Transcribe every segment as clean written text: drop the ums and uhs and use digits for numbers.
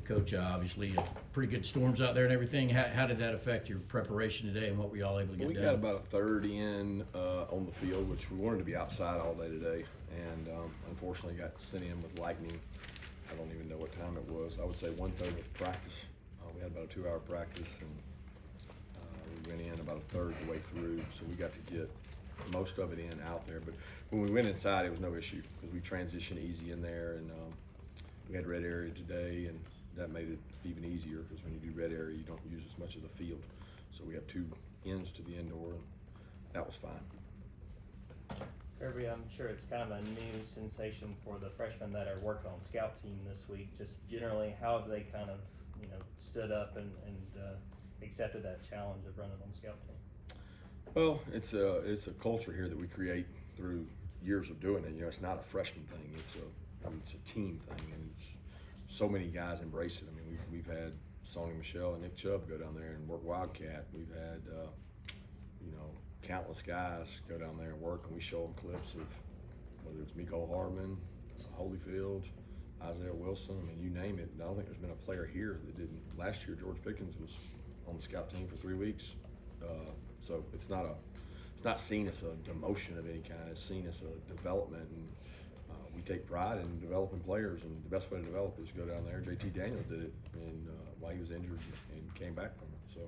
Coach, obviously, pretty good storms out there and everything. How did that affect your preparation today, and what were y'all able to get We done? got about a third in on the field, which we wanted to be outside all day today, and unfortunately got sent in with lightning. I don't even know what time it was. I would say 1/3 of practice. We had about a 2-hour practice, and we went in about a third of the way through, so we got to get most of it in out there. But when we went inside, it was no issue because we transitioned easy in there, and we had red area today, and that made it even easier because when you do red area, you don't use as much of the field. So we have 2 ends to the indoor, and that was fine. Kirby, I'm sure it's kind of a new sensation for the freshmen that are working on scout team this week. Just generally, how have they kind of, stood up and accepted that challenge of running on scout team? Well, it's a culture here that we create through years of doing it. It's not a freshman thing. It's a team thing, and so many guys embrace it. I mean, we've had Sonny Michelle and Nick Chubb go down there and work Wildcat. We've had countless guys go down there and work, and we show them clips of whether it's Miko Hardman, Holyfield, Isaiah Wilson. I mean, you name it. I don't think there's been a player here that didn't. Last year, George Pickens was on the scout team for 3 weeks. So it's not seen as a demotion of any kind. It's seen as a development, and we take pride in developing players. And the best way to develop is go down there. JT Daniels did it, and while he was injured, and came back from it. So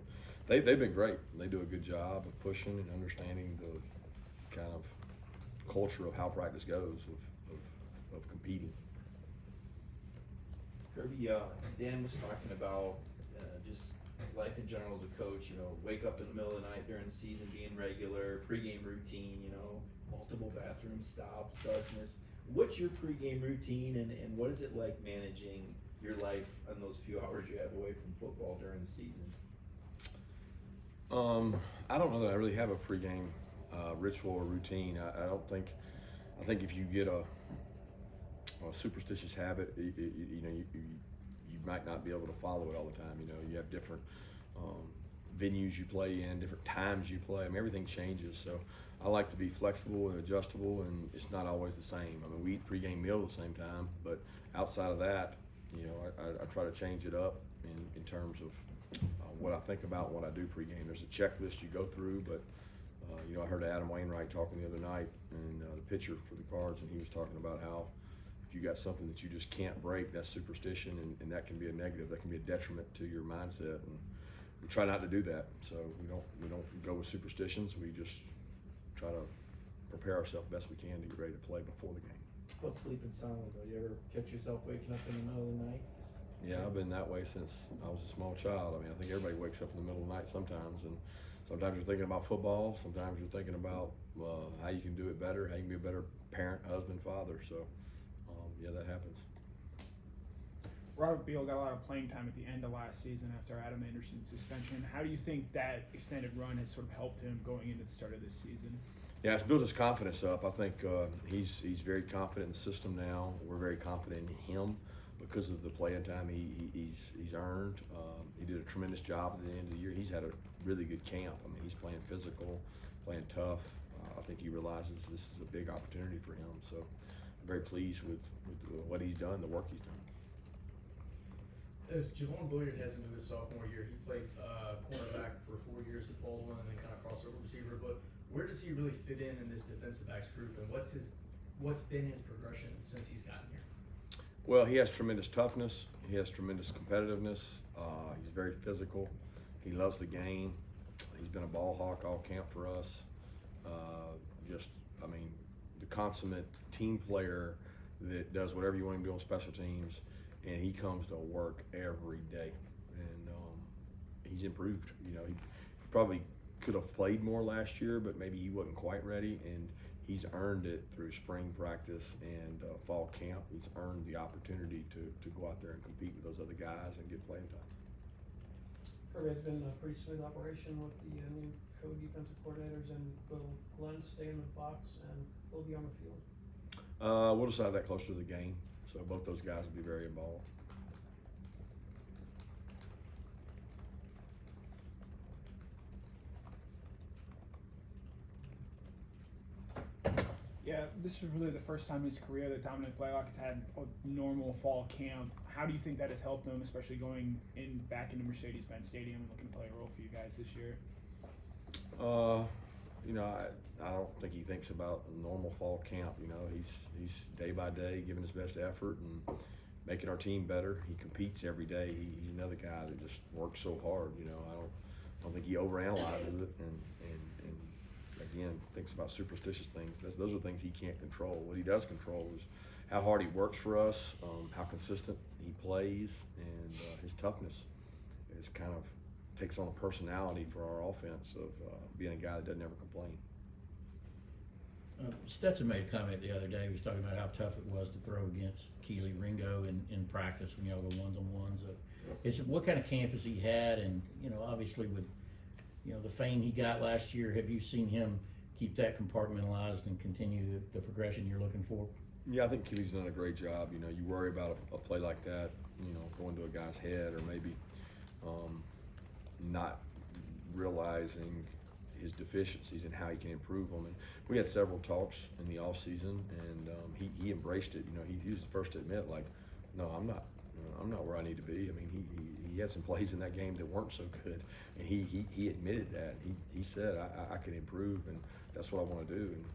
they've been great. They do a good job of pushing and understanding the kind of culture of how practice goes of competing. Kirby, Dan was talking about just life in general as a coach. Wake up in the middle of the night during the season, being regular, pregame routine. Multiple bathroom stops, darkness. What's your pregame routine, and what is it like managing your life on those few hours you have away from football during the season? I don't know that I really have a pregame ritual or routine. I think if you get a superstitious habit, you might not be able to follow it all the time. You have different venues you play in, different times you play. I mean, everything changes. So I like to be flexible and adjustable, and it's not always the same. I mean, we eat pregame meal at the same time, but outside of that, I try to change it up in terms of what I think about what I do pregame. There's a checklist you go through, but I heard Adam Wainwright talking the other night, and the pitcher for the Cards, and he was talking about how if you got something that you just can't break, that's superstition, and that can be a negative. That can be a detriment to your mindset, and we try not to do that. So we don't go with superstitions. We just try to prepare ourselves best we can to get ready to play before the game. What's sleeping soundly though? You ever catch yourself waking up in the middle of the night? Yeah, I've been that way since I was a small child. I mean, I think everybody wakes up in the middle of the night sometimes, and sometimes you're thinking about football, sometimes you're thinking about how you can do it better, how you can be a better parent, husband, father. So, yeah, that happens. Robert Beal got a lot of playing time at the end of last season after Adam Anderson's suspension. How do you think that extended run has sort of helped him going into the start of this season? Yeah, it's built his confidence up. I think he's very confident in the system now. We're very confident in him because of the playing time he's earned. He did a tremendous job at the end of the year. He's had a really good camp. I mean, he's playing physical, playing tough. I think he realizes this is a big opportunity for him. So I'm very pleased with what he's done, the work he's done. As Javon Bullard heads into his sophomore year, he played cornerback for 4 years at Baldwin and then kind of crossover receiver. But where does he really fit in this defensive backs group, and what's been his progression since he's gotten here? Well, he has tremendous toughness. He has tremendous competitiveness. He's very physical. He loves the game. He's been a ball hawk all camp for us. The consummate team player that does whatever you want him to do on special teams, and he comes to work every day. And he's improved. He probably could have played more last year, but maybe he wasn't quite ready. And he's earned it through spring practice and fall camp. He's earned the opportunity to go out there and compete with those other guys and get playing time. Kirby, has been a pretty smooth operation with the new co-defensive coordinators, and will Glenn stay in the box and will be on the field? We'll decide that closer to the game, so both those guys will be very involved. Yeah, Yeah, this is really the first time in his career that Dominick Blaylock has had a normal fall camp. How do you think that has helped him, especially going back into Mercedes-Benz Stadium and looking to play a role for you guys this year? You know, I don't think he thinks about a normal fall camp. You know, he's day by day giving his best effort and making our team better. He competes every day. He's another guy that just works so hard. You know, I don't think he overanalyzes it and again thinks about superstitious things. Those are things he can't control. What he does control is how hard he works for us, how consistent he plays, and his toughness is kind of takes on a personality for our offense of being a guy that doesn't ever complain. Stetson made a comment the other day. He was talking about how tough it was to throw against Kelee Ringo in practice when y'all go one-on-ones. What kind of camp has he had? And, you know, obviously with, you know, the fame he got last year, have you seen him keep that compartmentalized and continue the progression you're looking for? Yeah, I think Kelee's done a great job. You know, you worry about a play like that, you know, going to a guy's head or maybe not realizing his deficiencies and how he can improve them. And we had several talks in the off season, and he embraced it. You know, he was the first to admit, like, no, I'm not where I need to be. I mean, he had some plays in that game that weren't so good, and he admitted that. He said, I can improve, and that's what I want to do. And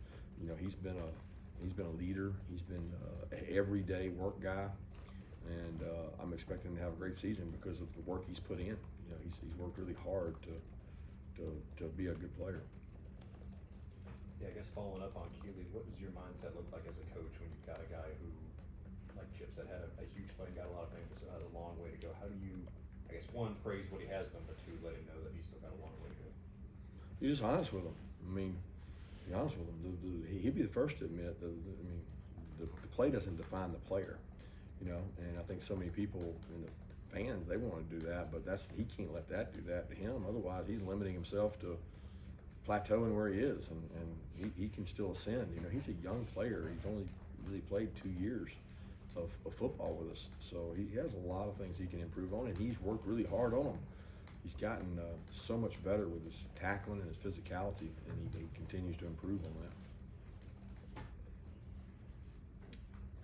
you know, he's been a leader. He's been an everyday work guy, and I'm expecting him to have a great season because of the work he's put in. You know, he's worked really hard to be a good player. Yeah, I guess following up on Kelee, what does your mindset look like as a coach when you've got a guy who, like Chip said, had a huge play and got a lot of fame, but still has a long way to go? How do you, I guess, one, praise what he has done, but two, let him know that he's still got a long way to go? You're just honest with him. I mean, be honest with him. He'd be the first to admit that. I mean, the play doesn't define the player, you know. And I think so many people in the fans, they want to do that, but he can't let that do that to him. Otherwise, he's limiting himself to plateauing where he is, and he can still ascend. You know, he's a young player. He's only really played 2 years of football with us, so he has a lot of things he can improve on, and he's worked really hard on them. He's gotten so much better with his tackling and his physicality, and he continues to improve on that.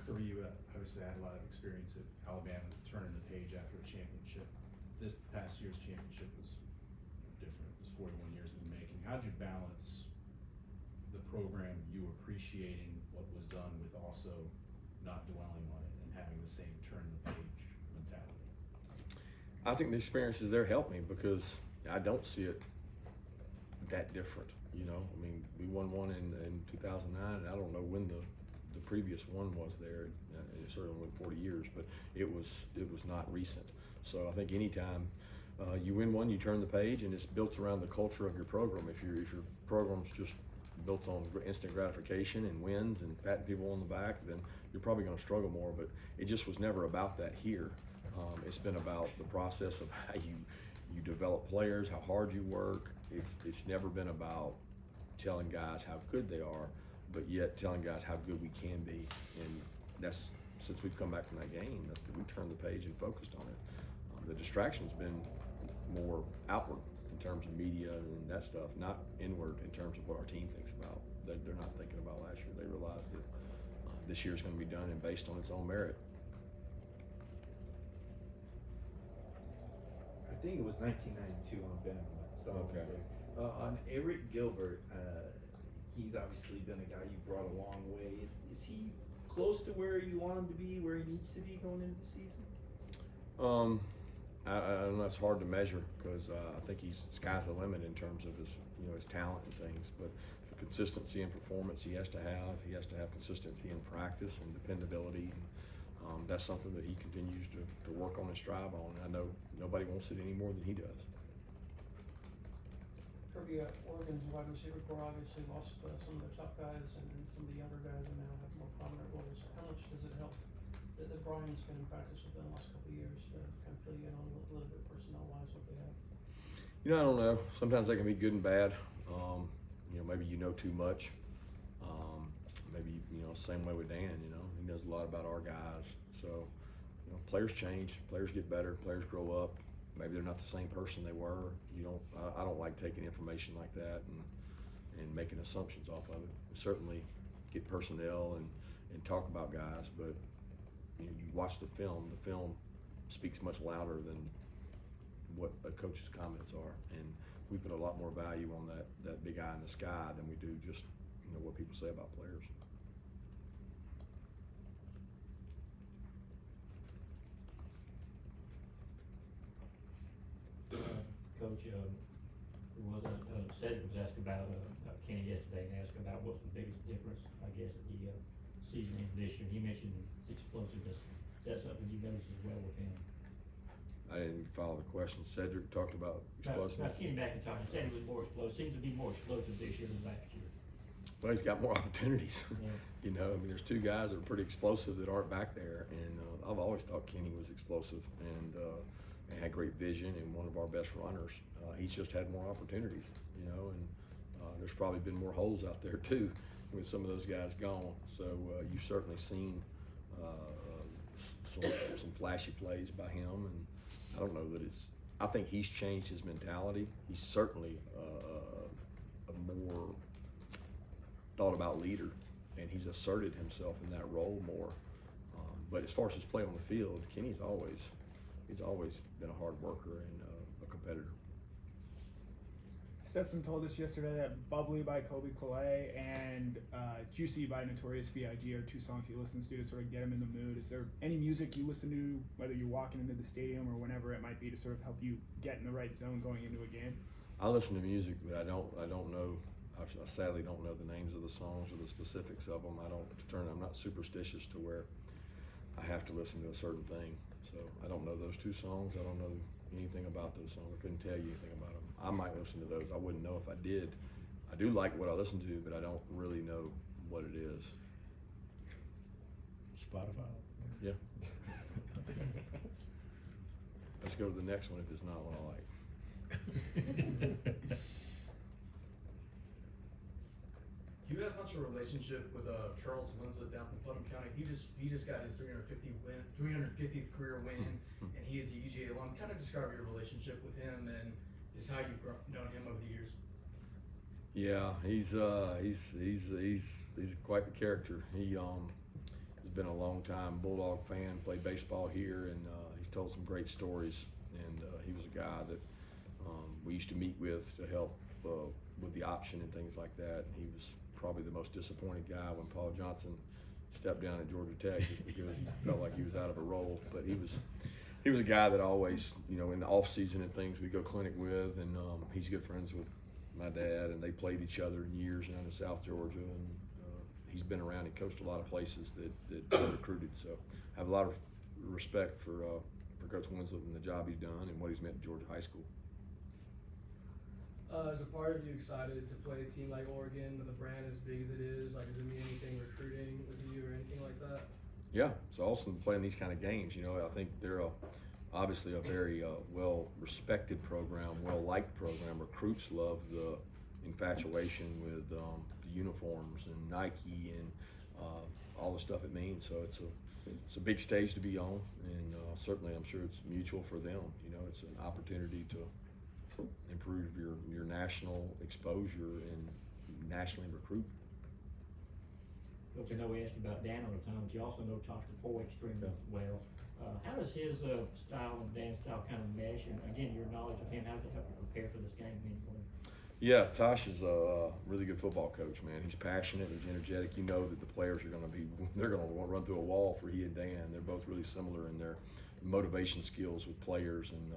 Kirby, you obviously had a lot of experience at Alabama turning the page after a championship. This past year's championship was different. It was 41 years in the making. How'd you balance the program, you appreciating what was done, with also not dwelling on it and having the same turn the page mentality? I think the experiences there helped me because I don't see it that different. You know, I mean, we won one in 2009, and I don't know when the previous one was there. It certainly went 40 years, but it was not recent. So I think anytime you win one, you turn the page, and it's built around the culture of your program. If your program's just built on instant gratification and wins and patting people on the back, then you're probably going to struggle more. But it just was never about that here. It's been about the process of how you develop players, how hard you work. It's never been about telling guys how good they are, but yet telling guys how good we can be. And that's, since we've come back from that game, we turned the page and focused on it. The distraction's been more outward in terms of media and that stuff, not inward in terms of what our team thinks about. They're not thinking about last year. They realize that this year's going to be done and based on its own merit. I think it was 1992 on Bama. Let's start Okay. there. On Arik Gilbert, he's obviously been a guy you brought a long way. Is he close to where you want him to be, where he needs to be going into the season? I know it's hard to measure because I think sky's the limit in terms of his talent and things. But the consistency and performance he has to have consistency in practice and dependability. And, that's something that he continues to work on and strive on. And I know nobody wants it any more than he does. Kirby, Oregon's wide receiver corps obviously lost some of the top guys, and some of the younger guys are now have more prominent roles. How much does it help that Bryan's been in practice with them the last couple of years to kind of fill you in on a little bit personnel-wise what they have? You know, I don't know. Sometimes they can be good and bad. Maybe you know too much. Maybe, same way with Dan, he knows a lot about our guys. So, players change, players get better, players grow up. Maybe they're not the same person they were. I don't like taking information like that and making assumptions off of it. Certainly, get personnel and talk about guys, but you watch the film speaks much louder than what a coach's comments are, and we put a lot more value on that big eye in the sky than we do just what people say about players. Coach, Cedric was asked about Kenny yesterday, and asked about what's the biggest difference, I guess, at the season and this year. He mentioned explosiveness. Is that something you noticed as well with him? I didn't follow the question. Cedric talked about explosiveness. Now, Kenny McIntosh said he was more explosive. Seems to be more explosive this year than last year. Well, he's got more opportunities. Yeah. I mean, there's two guys that are pretty explosive that aren't back there, and I've always thought Kenny was explosive and had great vision and one of our best runners. He's just had more opportunities, and there's probably been more holes out there too with some of those guys gone. So you've certainly seen some flashy plays by him, and I don't know that I think he's changed his mentality. He's certainly a more thought about leader, and he's asserted himself in that role more. But as far as his play on the field, Kenny's always been a hard worker and a competitor. Stetson told us yesterday that Bubbly by Kobe Kelee and Juicy by Notorious B.I.G. are two songs he listens to sort of get him in the mood. Is there any music you listen to, whether you're walking into the stadium or whenever it might be, to sort of help you get in the right zone going into a game? I listen to music, but I don't know. I sadly don't know the names of the songs or the specifics of them. I'm not superstitious to where I have to listen to a certain thing. So I don't know those two songs. I don't know anything about those songs. I couldn't tell you anything about them. I might listen to those. I wouldn't know if I did. I do like what I listen to, but I don't really know what it is. Spotify. Yeah. Let's go to the next one if it's not what I like. Do you have much of a relationship with Charles Winslette down from Putnam County? He just got his 350th career win, and he is a UGA alum. Kind of describe your relationship with him and just how you've known him over the years. Yeah, he's quite the character. He has been a long time Bulldog fan. Played baseball here, and he's told some great stories. And he was a guy that we used to meet with to help with the option and things like that. He was probably the most disappointed guy when Paul Johnson stepped down at Georgia Tech, just because he felt like he was out of a role. But he was a guy that always, in the off season and things, we go clinic with, and he's good friends with my dad, and they played each other in years down in South Georgia, and he's been around. He coached a lot of places that recruited. So I have a lot of respect for Coach Winslette and the job he's done and what he's meant to Georgia high school. Is a part of you excited to play a team like Oregon with a brand as big as it is? Like, does it mean anything recruiting with you or anything like that? Yeah, it's awesome to play in these kind of games. I think they're obviously a very well-respected program, well-liked program. Recruits love the infatuation with the uniforms and Nike and all the stuff it means. So it's a big stage to be on, and certainly I'm sure it's mutual for them. It's an opportunity to improve your national exposure and nationally recruit. Coach, I know we asked you about Dan all the time, but you also know Tosh Lupoi extremely well. How does his style and Dan's style kind of mesh? And again, your knowledge of him, how does it help you prepare for this game? Yeah, Tosh is a really good football coach, man. He's passionate, he's energetic. You know that the players are they're going to want to run through a wall for he and Dan. They're both really similar in their motivation skills with players, and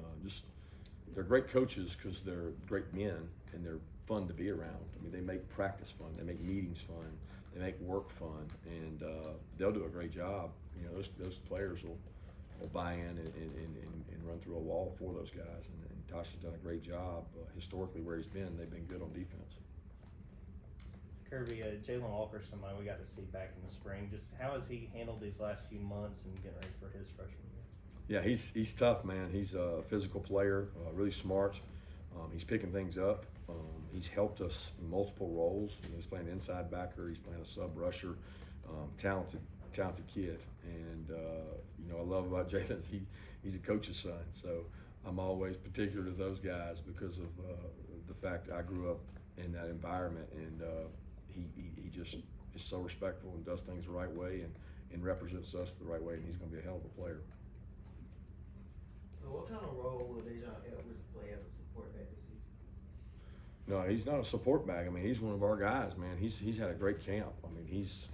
they're great coaches because they're great men and they're fun to be around. I mean, they make practice fun, they make meetings fun, they make work fun, and they'll do a great job. Those players will buy in and run through a wall for those guys. And Tosh has done a great job. Historically, where he's been, they've been good on defense. Kirby, Jalon Walker, somebody we got to see back in the spring. Just how has he handled these last few months and getting ready for his freshman year? Yeah, he's tough, man. He's a physical player, really smart. He's picking things up. He's helped us in multiple roles. He's playing inside backer. He's playing a sub rusher. Talented kid. And I love about Jalon is he's a coach's son. So I'm always particular to those guys because of the fact I grew up in that environment, and he just is so respectful and does things the right way and represents us the right way, and he's gonna be a hell of a player. So what kind of role will Daijun Edwards play as a support back this season? No, he's not a support bag. I mean, he's one of our guys, man. He's had a great camp. I mean, his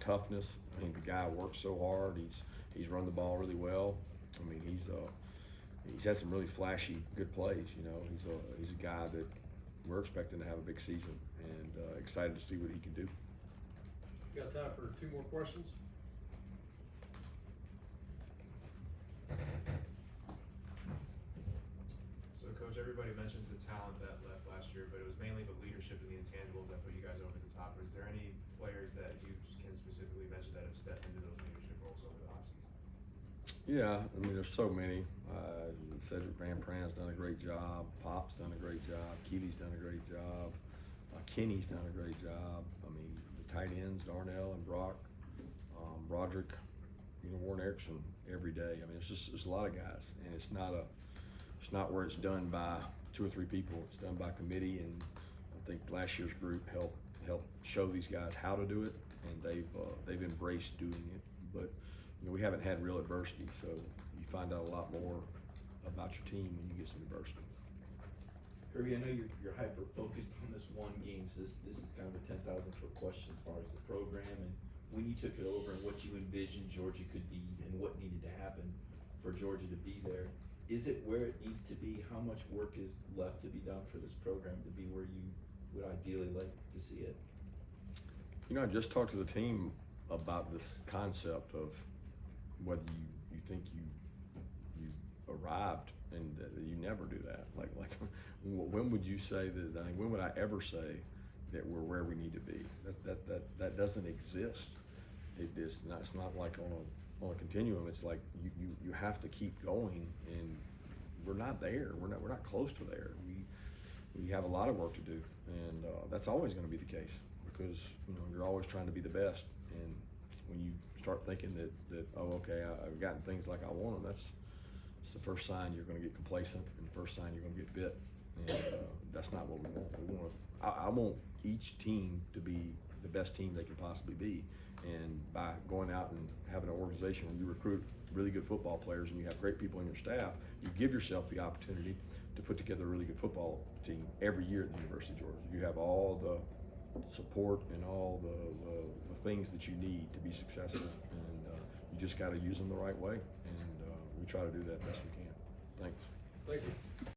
toughness. I mean, the guy works so hard. He's run the ball really well. I mean, he's had some really flashy, good plays. You know, he's a guy that we're expecting to have a big season, and excited to see what he can do. Got time for 2 more questions? So, Coach, everybody mentions the talent that left last year, but it was mainly the leadership and the intangibles that put you guys over the top. Is there any players that you can specifically mention that have stepped into those leadership roles over the offseason? Yeah, I mean, there's so many. Cedric Van Pran's done a great job. Pop's done a great job. Keely's done a great job. Kenny's done a great job. I mean, the tight ends, Darnell and Brock, Roderick, Warren Erickson every day. I mean, there's a lot of guys, and it's not where it's done by 2 or 3 people. It's done by committee, and I think last year's group helped show these guys how to do it, and they've embraced doing it. But we haven't had real adversity, so you find out a lot more about your team when you get some adversity. Kirby, I know you're hyper focused on this one game, so this is kind of a 10,000-foot question as far as the program and when you took it over and what you envisioned Georgia could be and what needed to happen for Georgia to be there. Is it where it needs to be? How much work is left to be done for this program to be where you would ideally like to see it? I just talked to the team about this concept of whether you think you arrived, and you never do that. Like when would you say that? I mean, when would I ever say that we're where we need to be? That doesn't exist. It's not like on a continuum. It's like you have to keep going, and we're not there. We're not close to there. We have a lot of work to do, and that's always going to be the case because you're always trying to be the best. And when you start thinking that oh, okay, I've gotten things like I want them, that's the first sign you're going to get complacent, and the first sign you're going to get bit. And that's not what we want. I want each team to be the best team they can possibly be. And by going out and having an organization where you recruit really good football players and you have great people in your staff, you give yourself the opportunity to put together a really good football team every year at the University of Georgia. You have all the support and all the things that you need to be successful, and you just got to use them the right way. And we try to do that best we can. Thanks. Thank you.